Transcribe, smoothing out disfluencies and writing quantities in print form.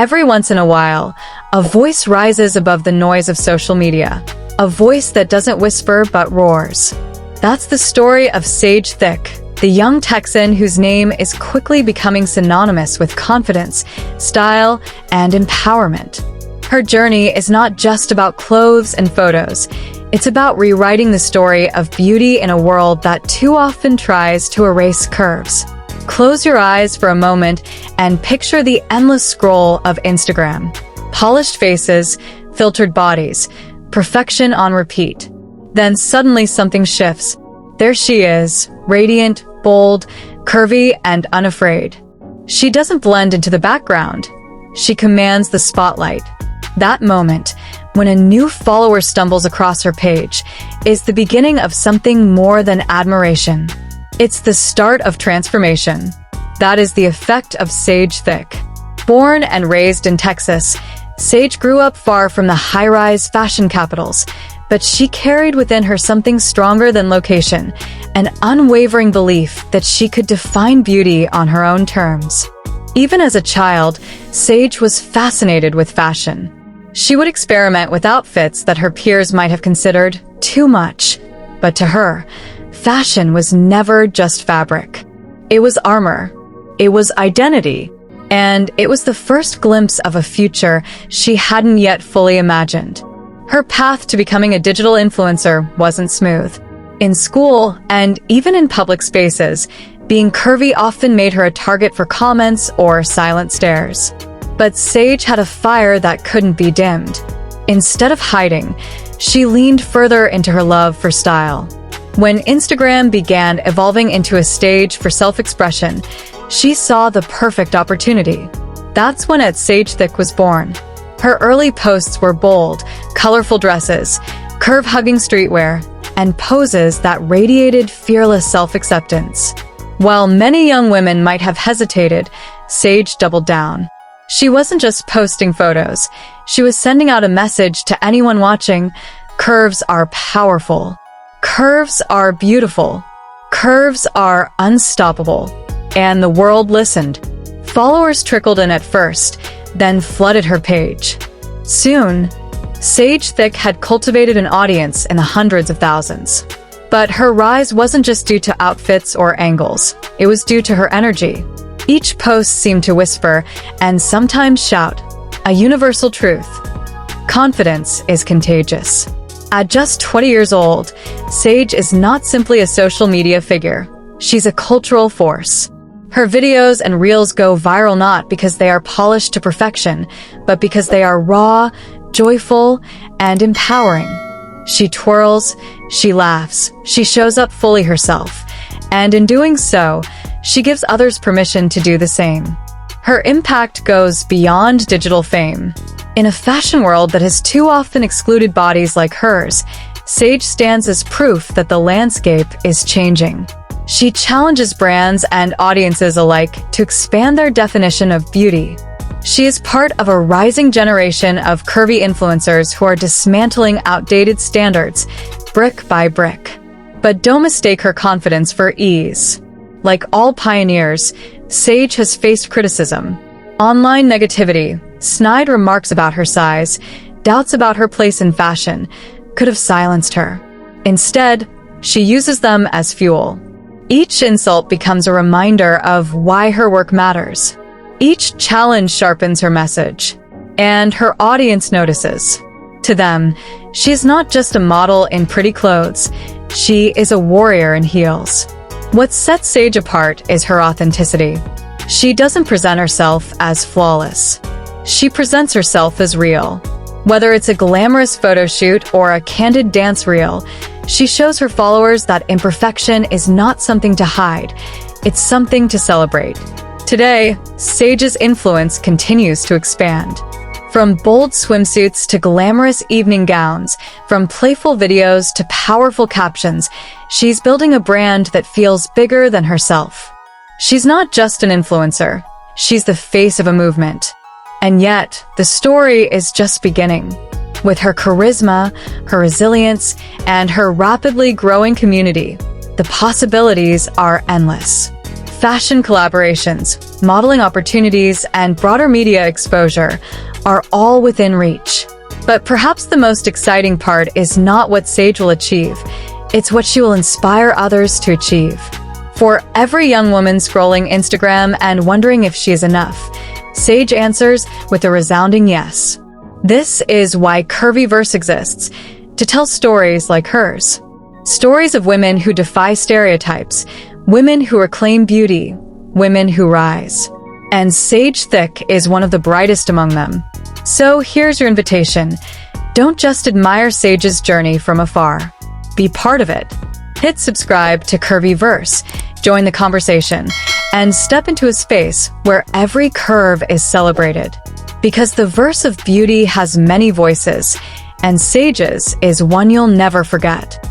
Every once in a while, a voice rises above the noise of social media. A voice that doesn't whisper but roars. That's the story of Sage Thick, the young Texan whose name is quickly becoming synonymous with confidence, style, and empowerment. Her journey is not just about clothes and photos. It's about rewriting the story of beauty in a world that too often tries to erase curves. Close your eyes for a moment and picture the endless scroll of Instagram. Polished faces, filtered bodies, perfection on repeat. Then suddenly something shifts. There she is, radiant, bold, curvy, and unafraid. She doesn't blend into the background. She commands the spotlight. That moment, when a new follower stumbles across her page, is the beginning of something more than admiration. It's the start of transformation. That is the effect of Sage Thick. Born and raised in Texas, Sage grew up far from the high-rise fashion capitals, but she carried within her something stronger than location, an unwavering belief that she could define beauty on her own terms. Even as a child, Sage was fascinated with fashion. She would experiment with outfits that her peers might have considered too much, but to her, fashion was never just fabric. It was armor. It was identity. And it was the first glimpse of a future she hadn't yet fully imagined. Her path to becoming a digital influencer wasn't smooth. In school, and even in public spaces, being curvy often made her a target for comments or silent stares. But Sage had a fire that couldn't be dimmed. Instead of hiding, she leaned further into her love for style. When Instagram began evolving into a stage for self-expression, she saw the perfect opportunity. That's when Sage Thick was born. Her early posts were bold, colorful dresses, curve-hugging streetwear, and poses that radiated fearless self-acceptance. While many young women might have hesitated, Sage doubled down. She wasn't just posting photos. She was sending out a message to anyone watching. Curves are powerful. Curves are beautiful. Curves are unstoppable. And the world listened. Followers trickled in at first, then flooded her page. Soon, Sage Thick had cultivated an audience in the hundreds of thousands. But her rise wasn't just due to outfits or angles. It was due to her energy. Each post seemed to whisper, and sometimes shout, a universal truth. Confidence is contagious. At just 20 years old, Sage is not simply a social media figure. She's a cultural force. Her videos and reels go viral not because they are polished to perfection, but because they are raw, joyful, and empowering. She twirls, she laughs, she shows up fully herself, and in doing so, she gives others permission to do the same. Her impact goes beyond digital fame. In a fashion world that has too often excluded bodies like hers, Sage stands as proof that the landscape is changing. She challenges brands and audiences alike to expand their definition of beauty. She is part of a rising generation of curvy influencers who are dismantling outdated standards, brick by brick. But don't mistake her confidence for ease. Like all pioneers, Sage has faced criticism. Online negativity, snide remarks about her size, doubts about her place in fashion could have silenced her. Instead, she uses them as fuel. Each insult becomes a reminder of why her work matters. Each challenge sharpens her message, and her audience notices. To them, she is not just a model in pretty clothes, she is a warrior in heels. What sets Sage apart is her authenticity. She doesn't present herself as flawless. She presents herself as real. Whether it's a glamorous photo shoot or a candid dance reel, she shows her followers that imperfection is not something to hide, it's something to celebrate. Today, Sage's influence continues to expand. From bold swimsuits to glamorous evening gowns, from playful videos to powerful captions, she's building a brand that feels bigger than herself. She's not just an influencer, she's the face of a movement. And yet, the story is just beginning. With her charisma, her resilience, and her rapidly growing community, the possibilities are endless. fashion collaborations, modeling opportunities, and broader media exposure are all within reach. But perhaps the most exciting part is not what Sage will achieve, it's what she will inspire others to achieve. For every young woman scrolling Instagram and wondering if she is enough, Sage answers with a resounding yes. This is why Curvyverse exists, to tell stories like hers. Stories of women who defy stereotypes, women who reclaim beauty, women who rise. And Sage Thick is one of the brightest among them. So here's your invitation. Don't just admire Sage's journey from afar. Be part of it. Hit subscribe to Curvyverse, join the conversation, and step into a space where every curve is celebrated. Because the verse of beauty has many voices, and Sage's is one you'll never forget.